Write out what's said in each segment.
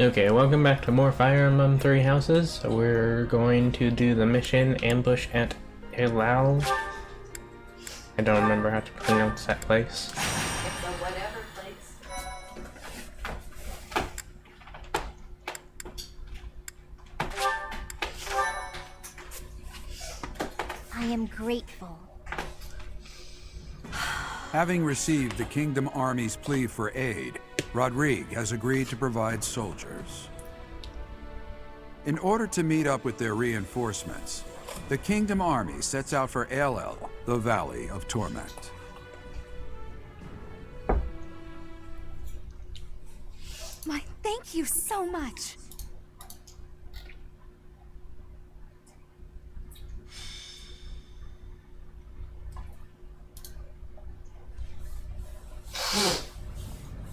Okay, welcome back to more Fire Emblem Three Houses. So we're going to do the mission Ambush at Ailell. I don't remember how to pronounce that place. It's a whatever place. I am grateful. Having received the Kingdom Army's plea for aid, Rodrigue has agreed to provide soldiers. In order to meet up with their reinforcements, the Kingdom Army sets out for Ailell, the Valley of Torment. My thank you so much.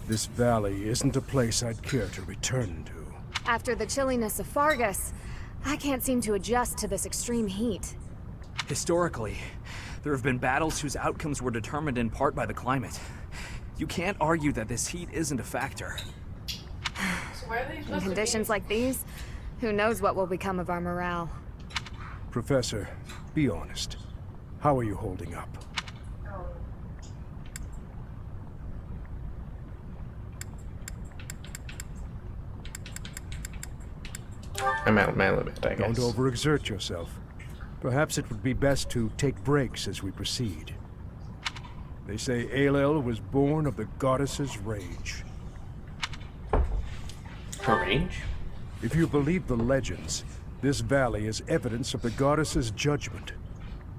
This valley isn't a place I'd care to return to. After the chilliness of Fargus, I can't seem to adjust to this extreme heat. Historically, there have been battles whose outcomes were determined in part by the climate. You can't argue that this heat isn't a factor. So where are they In supposed to conditions be? like these, who knows what will become of our morale. Professor, be honest. How are you holding up? I'm at my limit, I guess. Don't overexert yourself. Perhaps it would be best to take breaks as we proceed. They say Ailell was born of the goddess's rage. Rage? If you believe the legends, this valley is evidence of the goddess's judgment,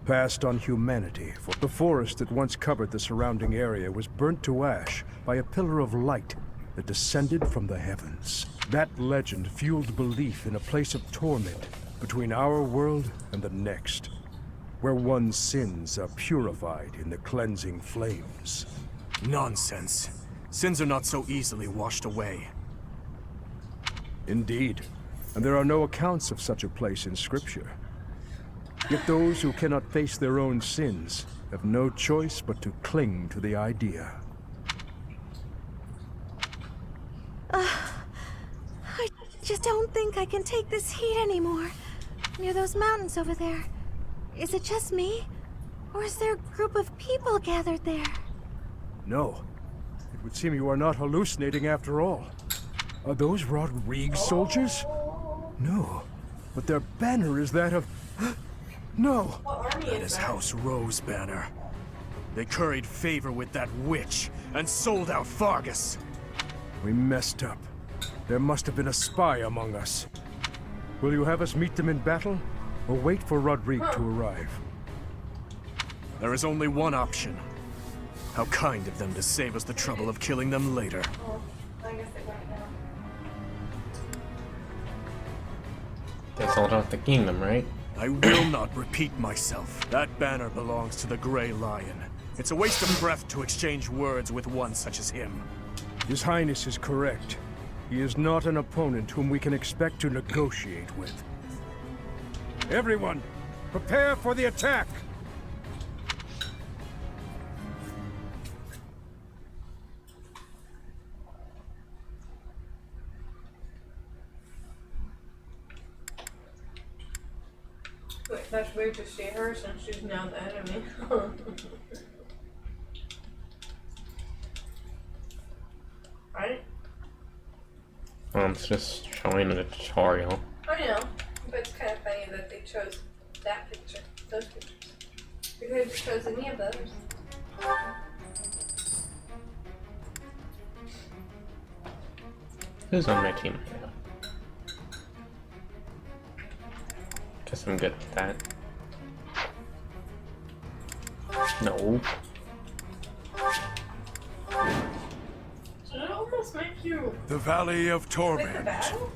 passed on humanity. For the forest that once covered the surrounding area was burnt to ash by a pillar of light that descended from the heavens. That legend fueled belief in a place of torment between our world and the next, where one's sins are purified in the cleansing flames. Nonsense. Sins are not so easily washed away. Indeed, and there are no accounts of such a place in Scripture. Yet those who cannot face their own sins have no choice but to cling to the idea. I just don't think I can take this heat anymore. Near those mountains over there. Is it just me? Or is there a group of people gathered there? No. It would seem you are not hallucinating after all. Are those Rodrigue soldiers? No. But their banner is that of... No! What army That is is that? House Rose banner. They curried favor with that witch and sold out Fargus. We messed up. There must have been a spy among us. Will you have us meet them in battle, or wait for Rodrigue to arrive? There is only one option. How kind of them to save us the trouble of killing them later. Oh, I guess they went now. They sold out the kingdom, right? I will not repeat myself. That banner belongs to the Grey Lion. It's a waste of breath to exchange words with one such as him. His Highness is correct. He is not an opponent whom we can expect to negotiate with. Everyone, prepare for the attack! Wait, that's weird to see her since she's now the enemy. Right? It's just showing a tutorial. I know, but it's kind of funny that they chose that picture, those pictures. They could have chose any of those. Who's on my team right now? Guess I'm good with that. No. Did it almost make you The Valley of pick the Torment. battle?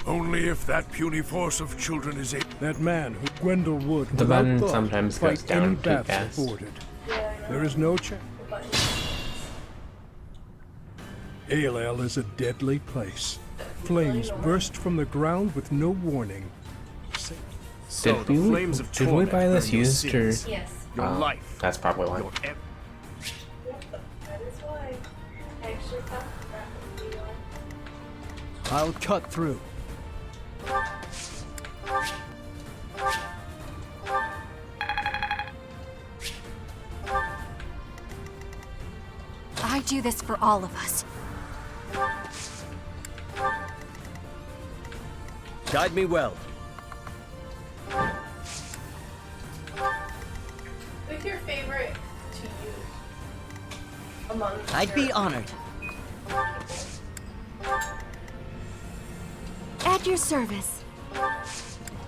Only if that puny force of children is able... That man who Gwendol would The without button thought, sometimes fight goes down any too battle fast. afforded. Yeah, I know. There is no chance. The button. Ailell is a deadly place. Flames burst from the ground with no warning. So Did the we- flames of did we torment buy this burn your used, or- sins, Yes. your life, That's probably why. your That is why. I actually thought that would be why. I'll cut through. I do this for all of us. Guide me well. Who's your favorite to use among I'd be your honored. At your service.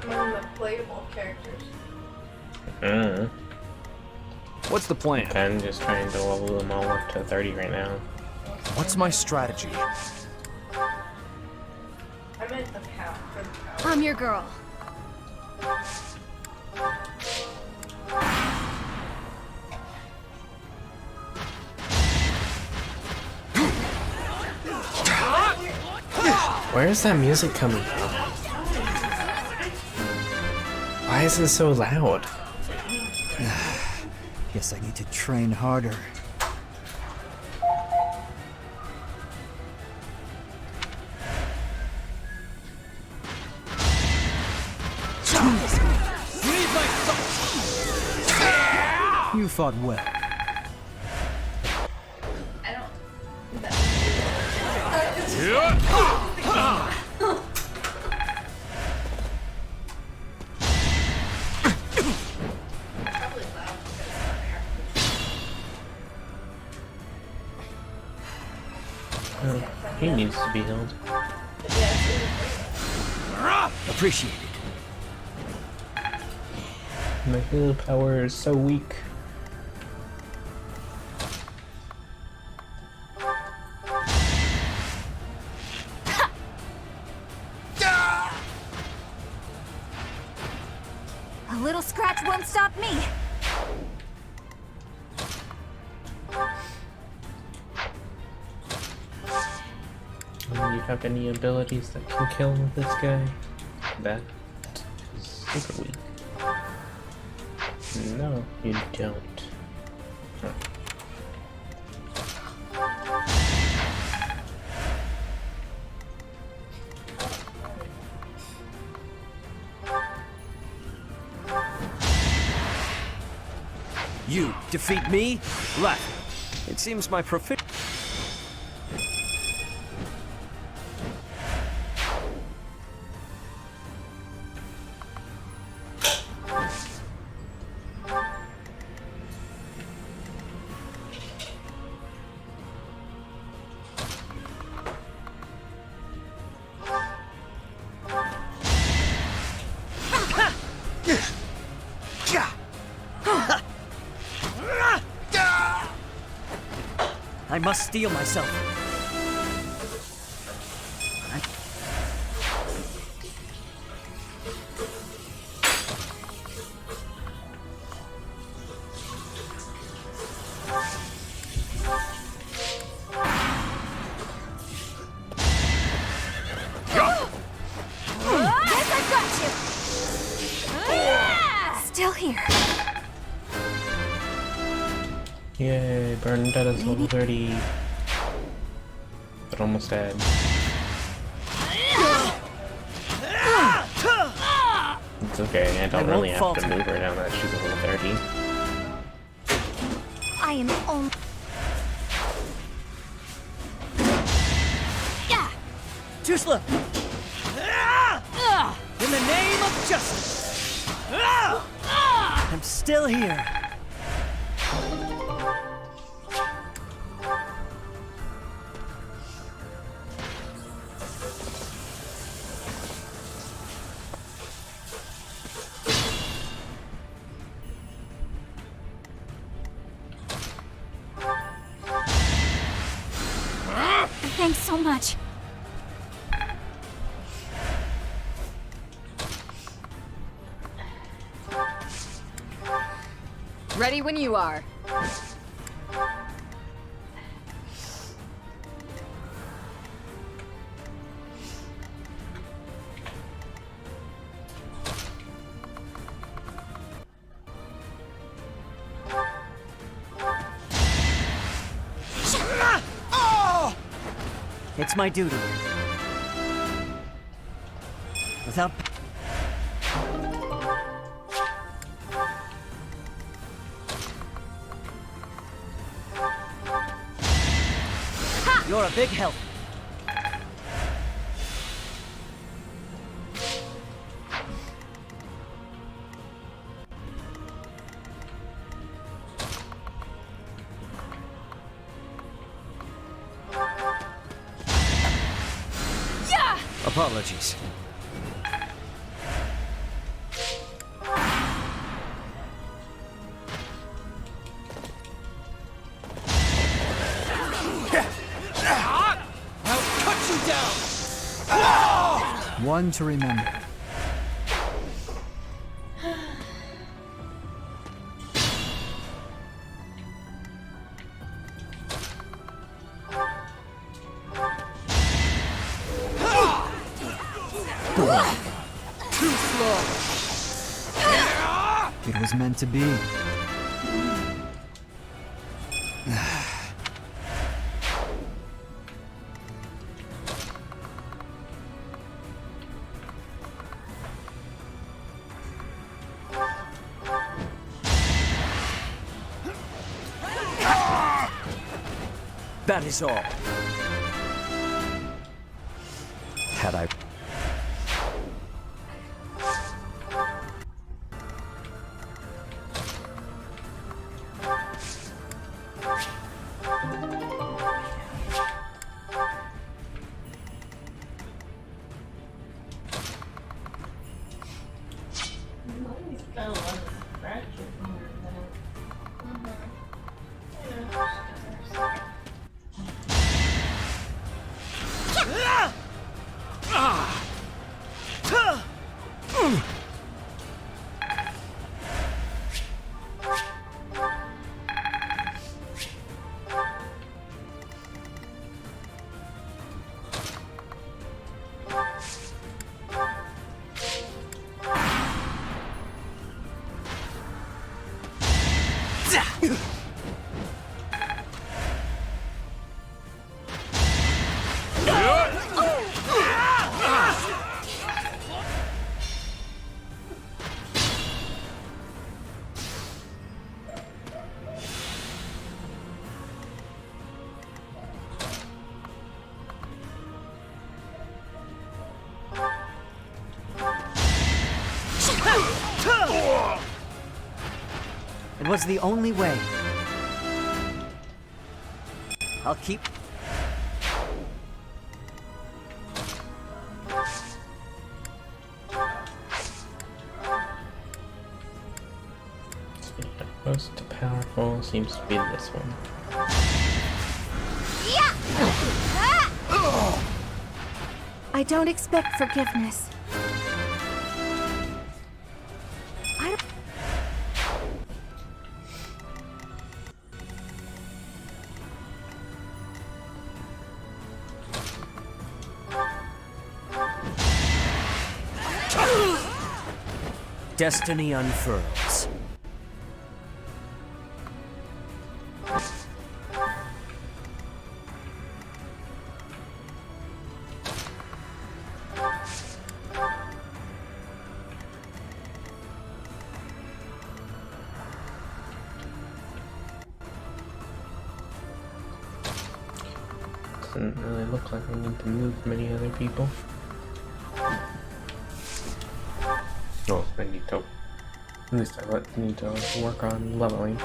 among the playable characters? What's the plan? I'm just trying to level them all up to 30 right now. What's my strategy? I meant the power for the power. I'm your girl. Where is that music coming from? Why is it so loud? Guess I need to train harder. You fought well. I don't. Probably loud because He needs to be healed. Appreciate it. My heal power is so weak. A little scratch won't stop me. Do you have any abilities that can kill this guy? That is super weak. No, you don't. Huh. You defeat me? Left. It seems my profi- I must steel myself. Guess I've got you. Still here. Yay, Bernadetta's level 30. But almost dead. It's okay, I don't really have to move her now that she's level 30. I am only. Too slow. In the name of justice. I'm still here. Thanks so much. Ready when you are. It's my duty. without... You're a big help. Apologies. I'll cut you down! One to remember. Too slow! It was meant to be. That is all. Had I... It was the only way. I'll keep... Most powerful seems to be this one. I don't expect forgiveness. I don't... Destiny unfurls. Doesn't really look like I need to move many other people. Oh, I need to. At least I need to work on leveling.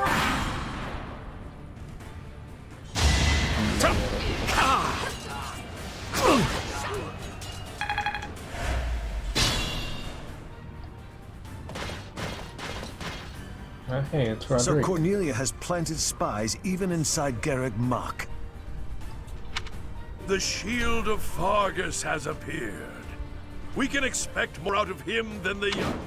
Hey, it's Roderick. So Cornelia has planted spies even inside Garreg Mach. The shield of Fargus has appeared. We can expect more out of him than the young.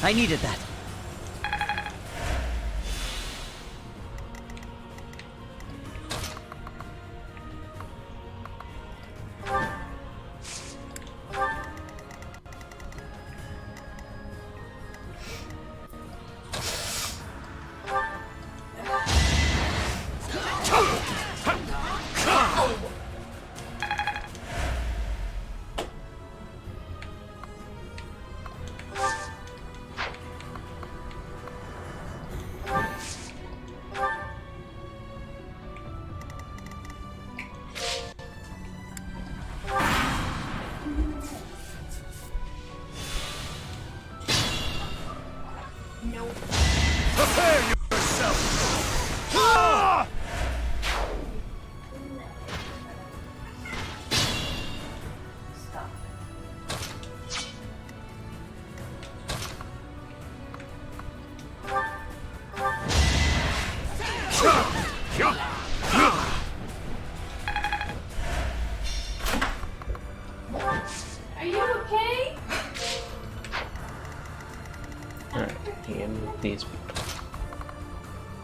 I needed that. Nope. Prepare yourself! Ah! Stop. Are you okay? Alright, and these people.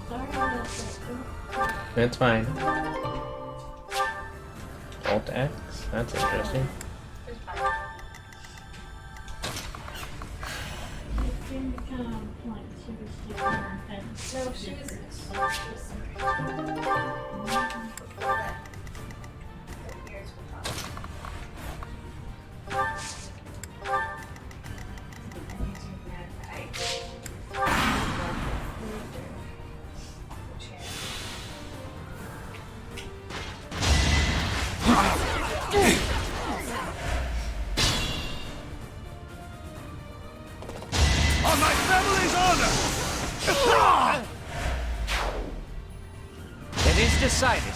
Sorry about that. That's fine. Alt X? That's interesting. It's fine. No, she was. On my family's honor! It is decided.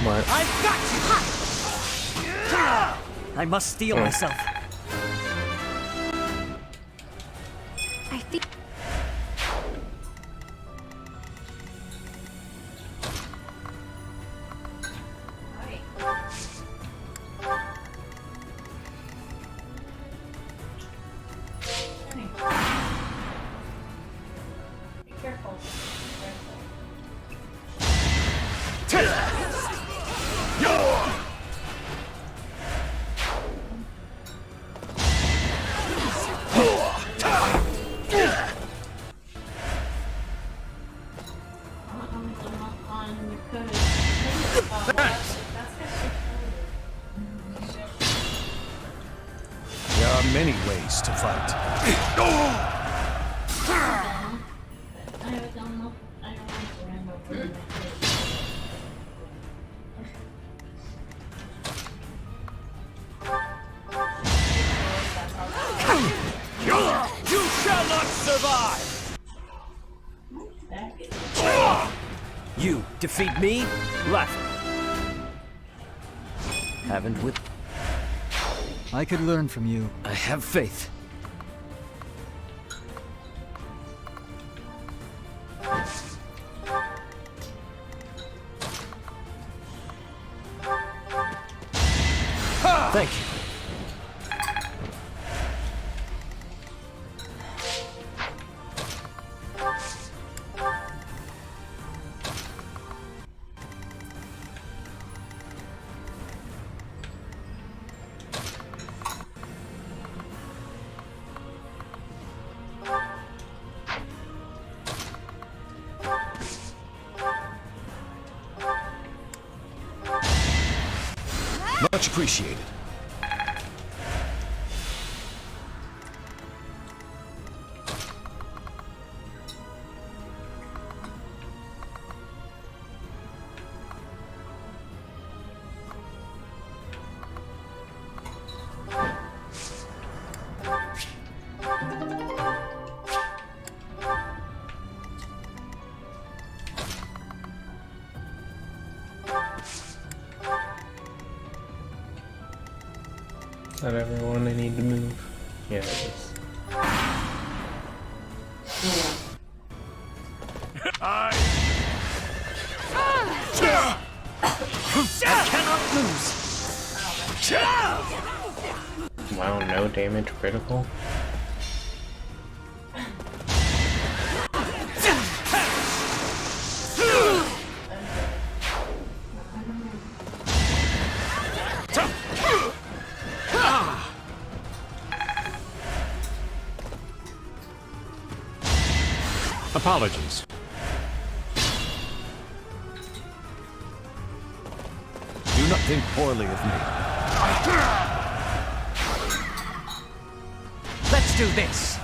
What? I've got you! I must steel myself. I think. Be careful. There are many ways to fight. You shall not survive! You defeat me? Left. Haven't with. I could learn from you. I have faith. Thank you. Much appreciated. Is that everyone I need to move? Yeah, it is. I I cannot lose. Wow, no damage critical. Apologies. Do not think poorly of me. Let's do this.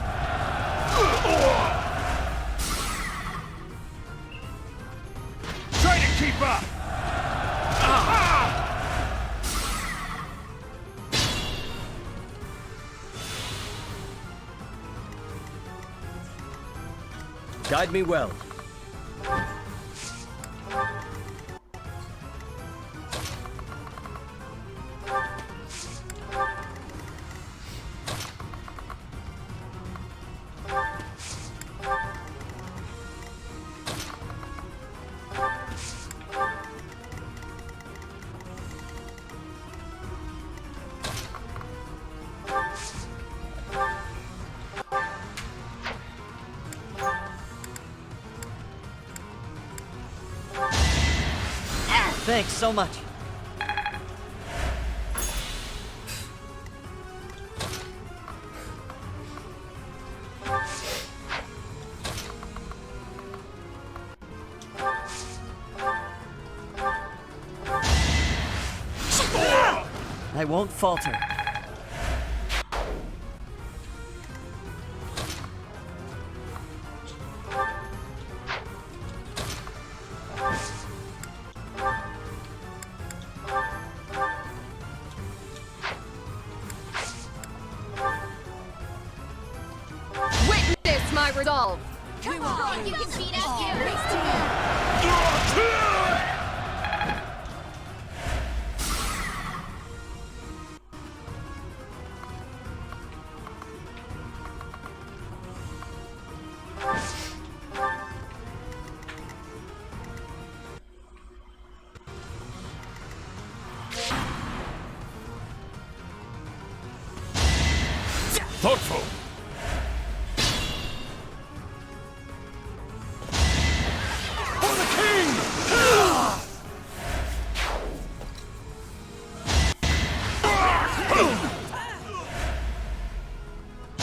Try to keep up! Guide me well. Thanks so much. I won't falter. Witness my resolve! Come on, you can beat us here. Thoughtful! For the king!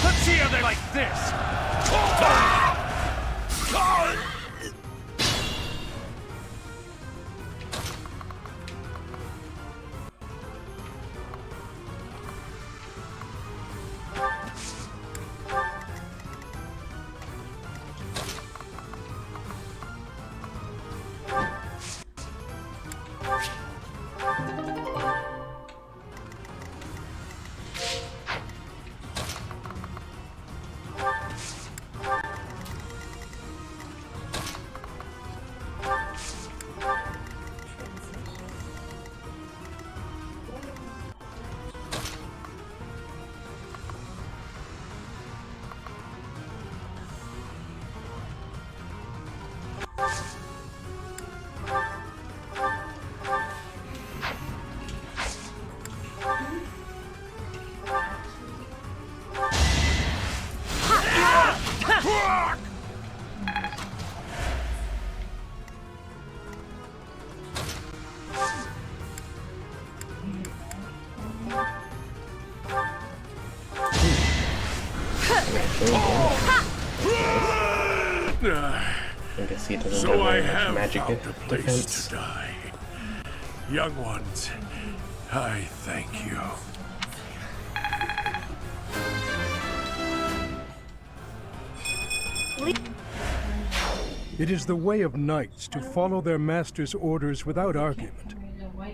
Let's see how they like this! I guess he doesn't So I have have magic found a place defense. to die. Young ones, I thank you. It is the way of knights to follow their master's orders without argument.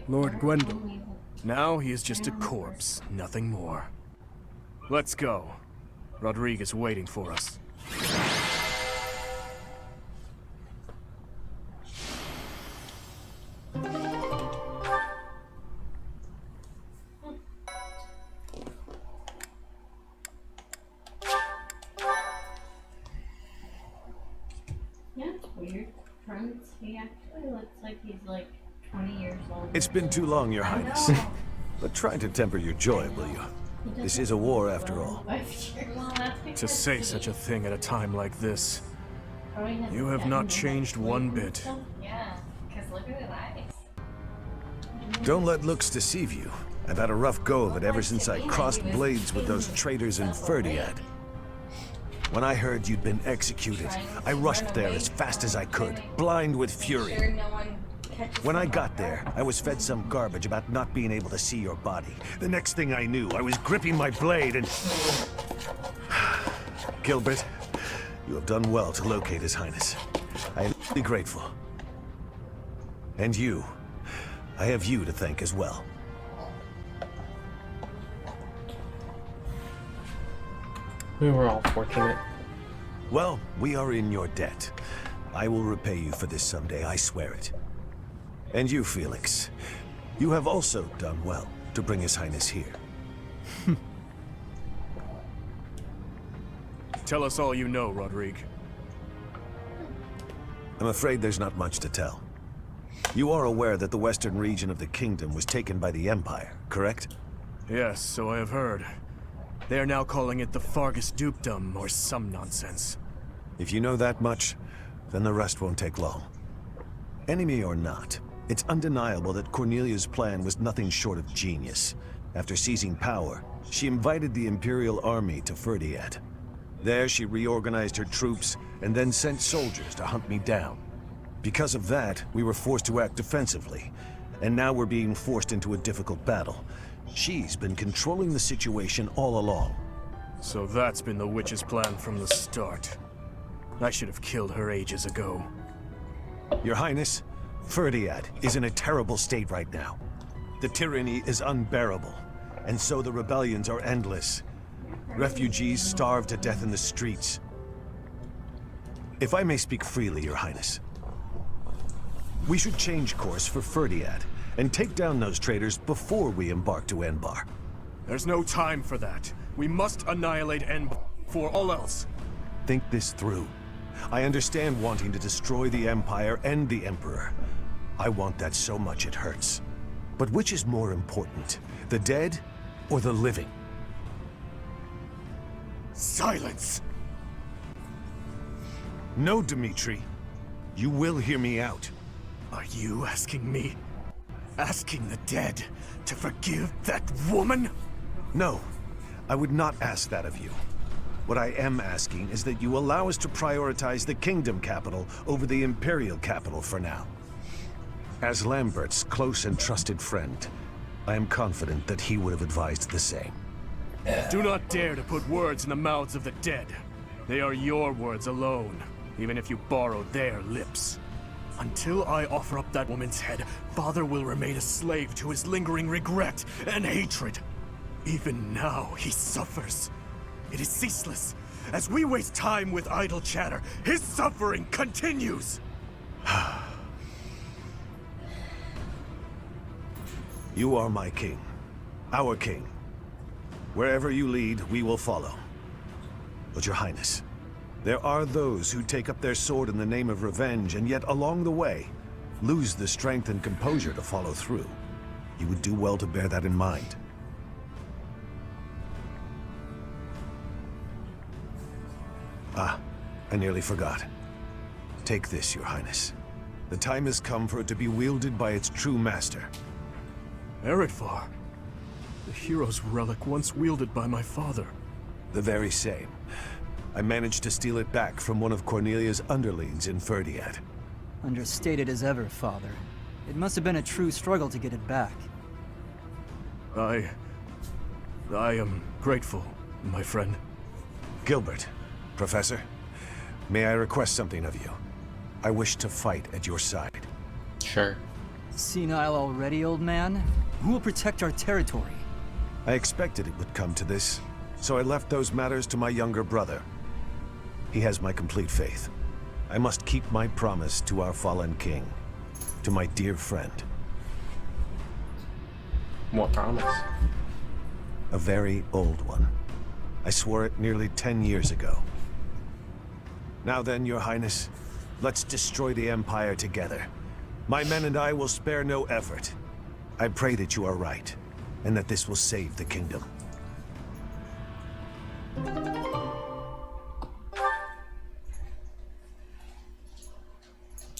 Lord Gwendol. Now he is just a corpse, nothing more. Let's go. Rodrigue is waiting for us. Yeah, it's weird. He actually looks like he's like 20 years old. It's been too long, Your Highness. But try to temper your joy, will you? This is a war after all. To say such a thing at a time like this. You have not changed one bit. Yeah, because look at his eyes. Don't let looks deceive you. I've had a rough go of it ever since I crossed blades with those traitors in Ferdiad. When I heard you'd been executed, I rushed there as fast as I could, blind with fury. When I got there, I was fed some garbage about not being able to see your body. The next thing I knew, I was gripping my blade and... Gilbert, you have done well to locate His Highness. I am deeply grateful. And you, I have you to thank as well. We were all fortunate. Well, we are in your debt. I will repay you for this someday, I swear it. And you, Felix, you have also done well to bring His Highness here. Tell us all you know, Rodrigue. I'm afraid there's not much to tell. You are aware that the western region of the kingdom was taken by the Empire, correct? Yes, so I have heard. They are now calling it the Fargus Dukedom, or some nonsense. If you know that much, then the rest won't take long. Enemy or not, it's undeniable that Cornelia's plan was nothing short of genius. After seizing power, she invited the Imperial Army to Ferdiad. There she reorganized her troops and then sent soldiers to hunt me down. Because of that, we were forced to act defensively, and now we're being forced into a difficult battle. She's been controlling the situation all along. So that's been the witch's plan from the start. I should have killed her ages ago. Your Highness, Ferdiad is in a terrible state right now. The tyranny is unbearable, and so the rebellions are endless. Refugees starve to death in the streets. If I may speak freely, Your Highness, we should change course for Ferdiad and take down those traitors before we embark to Enbar. There's no time for that. We must annihilate Enbar before all else. Think this through. I understand wanting to destroy the Empire and the Emperor. I want that so much it hurts. But which is more important, the dead or the living? Silence! No, Dmitri. You will hear me out. Are you asking me? Asking the dead to forgive that woman? No, I would not ask that of you. What I am asking is that you allow us to prioritize the kingdom capital over the imperial capital for now. As Lambert's close and trusted friend, I am confident that he would have advised the same. Do not dare to put words in the mouths of the dead. They are your words alone, even if you borrow their lips. Until I offer up that woman's head, Father will remain a slave to his lingering regret and hatred. Even now, he suffers. It is ceaseless. As we waste time with idle chatter, his suffering continues! You are my king. Our king. Wherever you lead, we will follow. But Your Highness, there are those who take up their sword in the name of revenge, and yet along the way, lose the strength and composure to follow through. You would do well to bear that in mind. Ah, I nearly forgot. Take this, Your Highness. The time has come for it to be wielded by its true master. Eretvar. The hero's relic once wielded by my father. The very same. I managed to steal it back from one of Cornelia's underlings in Ferdiad. Understated as ever, Father. It must have been a true struggle to get it back. I am grateful, my friend. Gilbert, Professor, may I request something of you? I wish to fight at your side. Sure. Senile already, old man? Who will protect our territory? I expected it would come to this, so I left those matters to my younger brother. He has my complete faith. I must keep my promise to our fallen king, to my dear friend. What promise? A very old one. I swore it nearly 10 years ago. Now then, Your Highness, let's destroy the Empire together. My men and I will spare no effort. I pray that you are right. and that this will save the kingdom.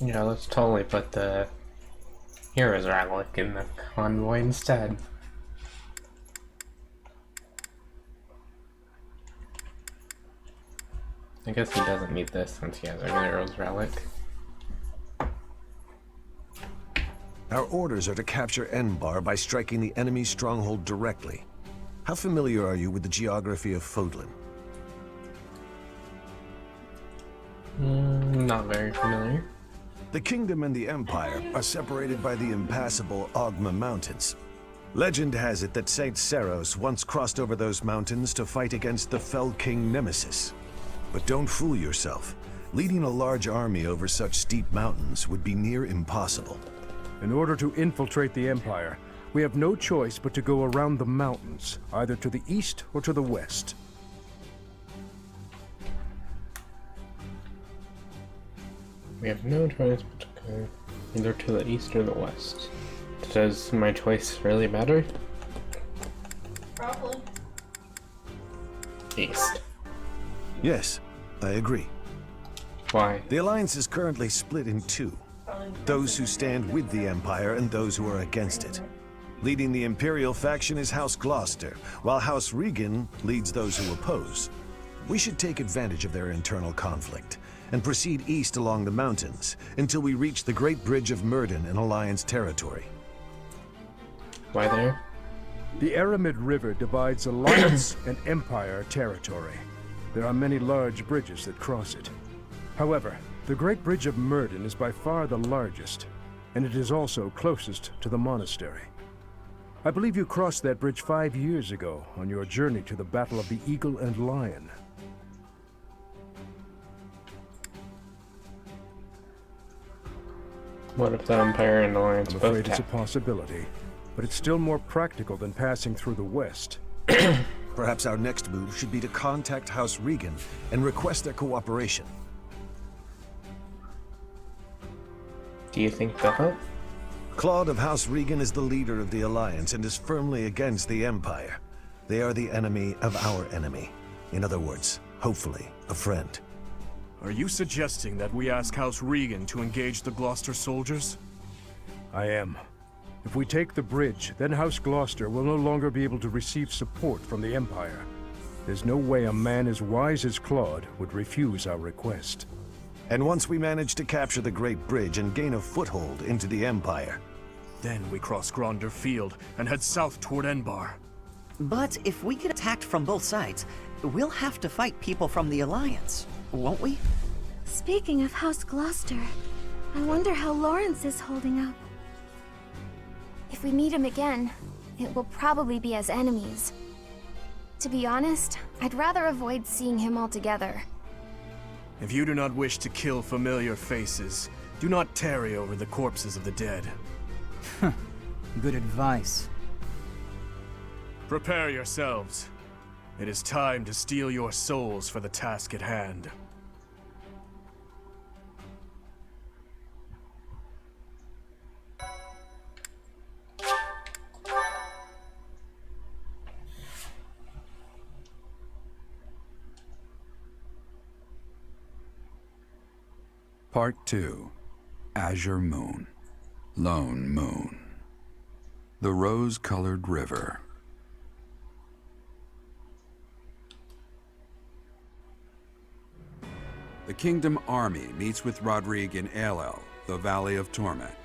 Yeah, let's totally put the hero's relic in the convoy instead. I guess he doesn't need this since he has a hero's relic. Our orders are to capture Enbar by striking the enemy's stronghold directly. How familiar are you with the geography of Fodlan? Not very familiar. The kingdom and the empire are separated by the impassable Ogma Mountains. Legend has it that Saint Seros once crossed over those mountains to fight against the Fell King Nemesis. But don't fool yourself. Leading a large army over such steep mountains would be near impossible. In order to infiltrate the Empire, we have no choice but to go around the mountains, either to the east or to the west. We have no choice but to go either to the east or the west. Does my choice really matter? Probably. East. Yes, I agree. Why? The Alliance is currently split in two. Those who stand with the Empire and those who are against it. Leading the Imperial faction is House Gloucester, while House Regan leads those who oppose. We should take advantage of their internal conflict and proceed east along the mountains until we reach the Great Bridge of Myrden in Alliance territory. Why there? The Aramid River divides Alliance and Empire territory. There are many large bridges that cross it. However, the Great Bridge of Myrden is by far the largest, and it is also closest to the monastery. I believe you crossed that bridge 5 years ago on your journey to the Battle of the Eagle and Lion. What if the Empire and Alliance I'm both afraid it's a tap? possibility, but it's still more practical than passing through the west. Perhaps our next move should be to contact House Regan and request their cooperation. Do you think they'll help? Claude of House Regan is the leader of the Alliance and is firmly against the Empire. They are the enemy of our enemy. In other words, hopefully, a friend. Are you suggesting that we ask House Regan to engage the Gloucester soldiers? I am. If we take the bridge, then House Gloucester will no longer be able to receive support from the Empire. There's no way a man as wise as Claude would refuse our request. And once we manage to capture the Great Bridge and gain a foothold into the Empire, then we cross Gronder Field and head south toward Enbar. But if we get attacked from both sides, we'll have to fight people from the Alliance, won't we? Speaking of House Gloucester, I wonder how Lawrence is holding up. If we meet him again, it will probably be as enemies. To be honest, I'd rather avoid seeing him altogether. If you do not wish to kill familiar faces, do not tarry over the corpses of the dead. Good advice. Prepare yourselves. It is time to steal your souls for the task at hand. Part 2. Azure Moon. Lone Moon. The Rose-Colored River. The Kingdom Army meets with Rodrigue in Ailell, the Valley of Torment.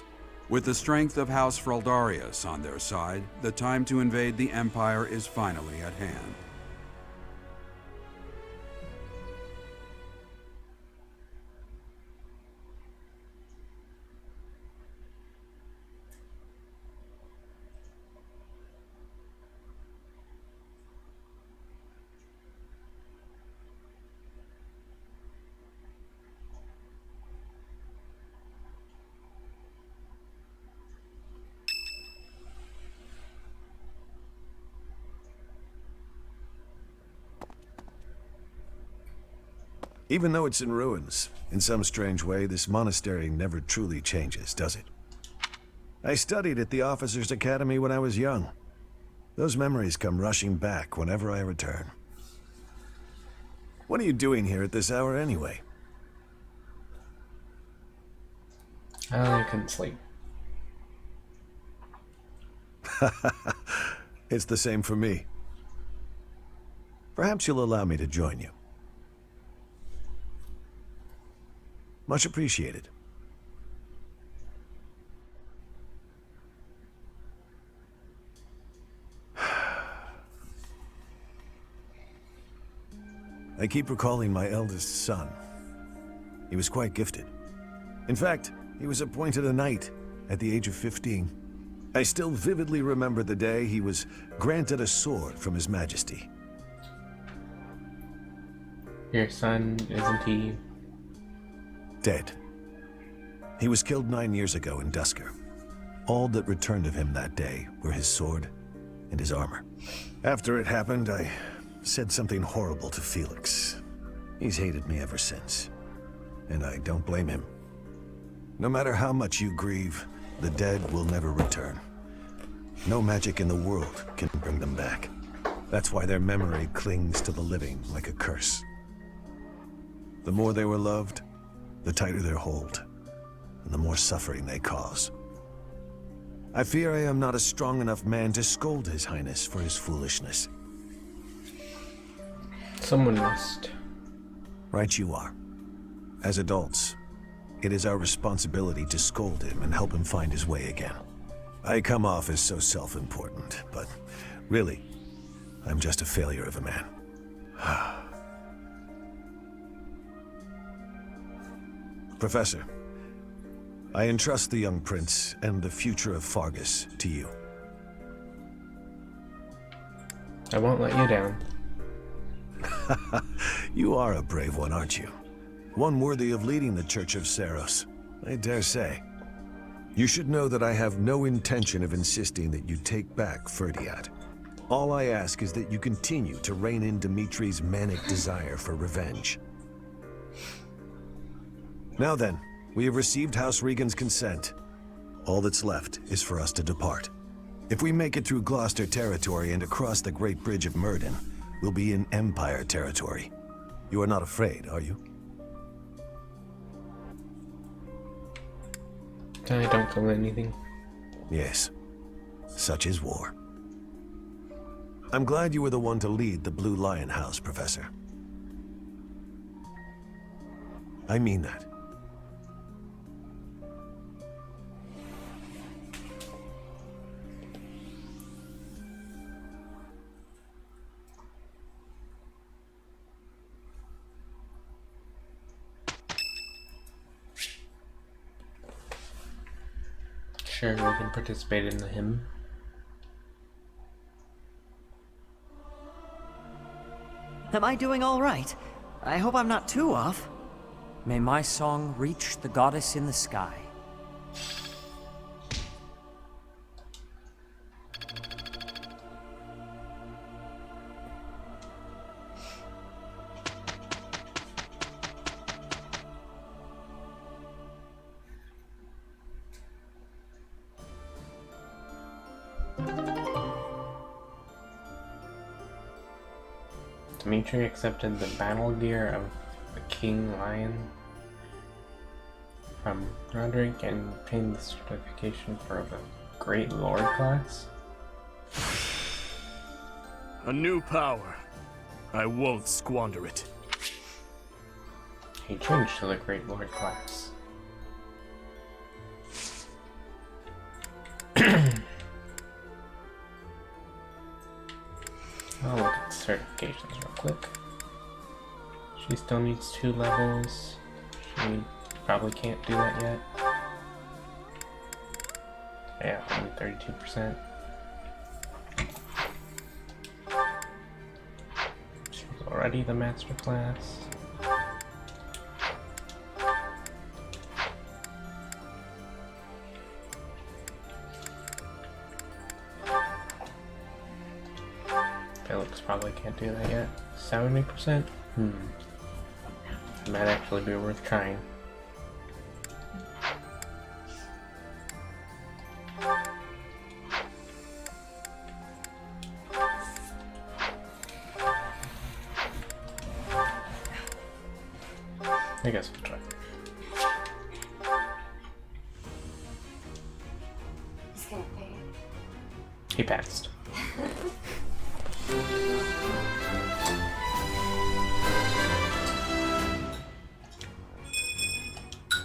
With the strength of House Fraldarius on their side, the time to invade the Empire is finally at hand. Even though it's in ruins, in some strange way, this monastery never truly changes, does it? I studied at the Officers' Academy when I was young. Those memories come rushing back whenever I return. What are you doing here at this hour anyway? I couldn't sleep. It's the same for me. Perhaps you'll allow me to join you. Much appreciated. I keep recalling my eldest son. He was quite gifted. In fact, he was appointed a knight at the age of 15. I still vividly remember the day he was granted a sword from His Majesty. Your son, isn't he? Dead. He was killed 9 years ago in Dusker. All that returned of him that day were his sword and his armor. After it happened, I said something horrible to Felix. He's hated me ever since, and I don't blame him. No matter how much you grieve, the dead will never return. No magic in the world can bring them back. That's why their memory clings to the living like a curse. The more they were loved, the tighter their hold, and the more suffering they cause. I fear I am not a strong enough man to scold His Highness for his foolishness. Someone must. Right you are. As adults, it is our responsibility to scold him and help him find his way again. I come off as so self-important, but really, I'm just a failure of a man. Professor, I entrust the young prince and the future of Fargus to you. I won't let you down. You are a brave one, aren't you? One worthy of leading the Church of Seiros, I dare say. You should know that I have no intention of insisting that you take back Ferdiad. All I ask is that you continue to rein in Dimitri's manic desire for revenge. Now then, we have received House Regan's consent. All that's left is for us to depart. If we make it through Gloucester territory and across the Great Bridge of Myrddin, we'll be in Empire territory. You are not afraid, are you? I don't feel anything. Yes. Such is war. I'm glad you were the one to lead the Blue Lion House, Professor. I mean that. Sure, we can participate in the hymn. Am I doing all right? I hope I'm not too off. May my song reach the goddess in the sky. Dimitri accepted the battle gear of the King Lion from Roderick and obtained the certification for the Great Lord class. A new power. I won't squander it. He changed to the Great Lord class. I'll look at the certifications real quick. She still needs 2 levels. She probably can't do that yet. Yeah, only 32%. She was already the master class. Felix probably can't do that yet. 70%? It might actually be worth trying. I guess we'll try. He's gonna pay. He passed.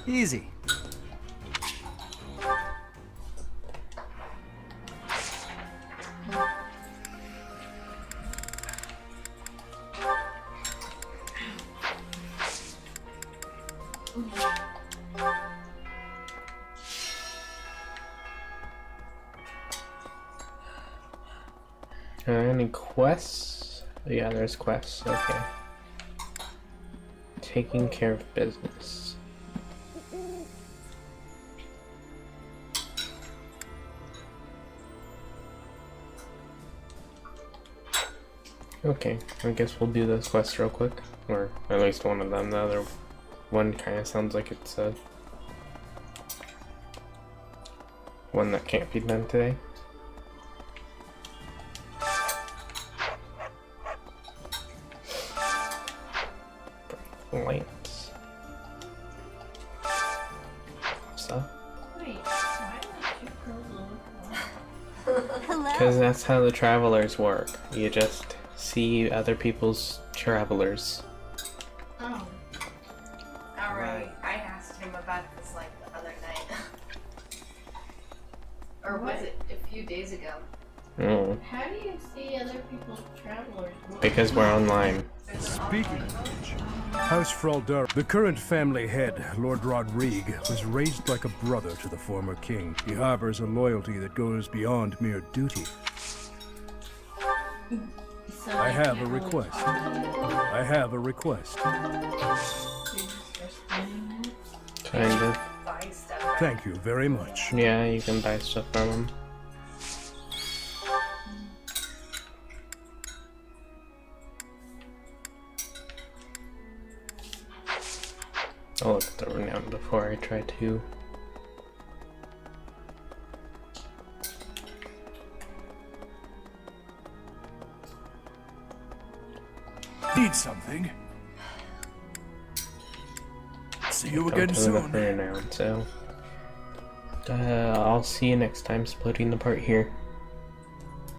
Easy. Any quests? Yeah, there's quests. Okay. Taking care of business. Okay, I guess we'll do those quests real quick. Or at least one of them. The other one kind of sounds like it's one that can't be done today. Lance. So. Wait, why would you go Hello? Because that's how the travelers work. You just see other people's travelers. Oh. Alright, I asked him about this like the other night. Or was it a few days ago? Oh. How do you see other people's travelers? Because we're online. Speaking of which, House Fraldar, the current family head, Lord Rodrigue, was raised like a brother to the former king. He harbors a loyalty that goes beyond mere duty. So I have a can't really request. talk to you? I have a request. You're just standing there? Kind of. Buy stuff. Thank you very much. Yeah, you can buy stuff from them. I'll look at the renown before I try to. Need something? See you Don't again tell me soon. the renown, so I'll see you next time splitting the part here.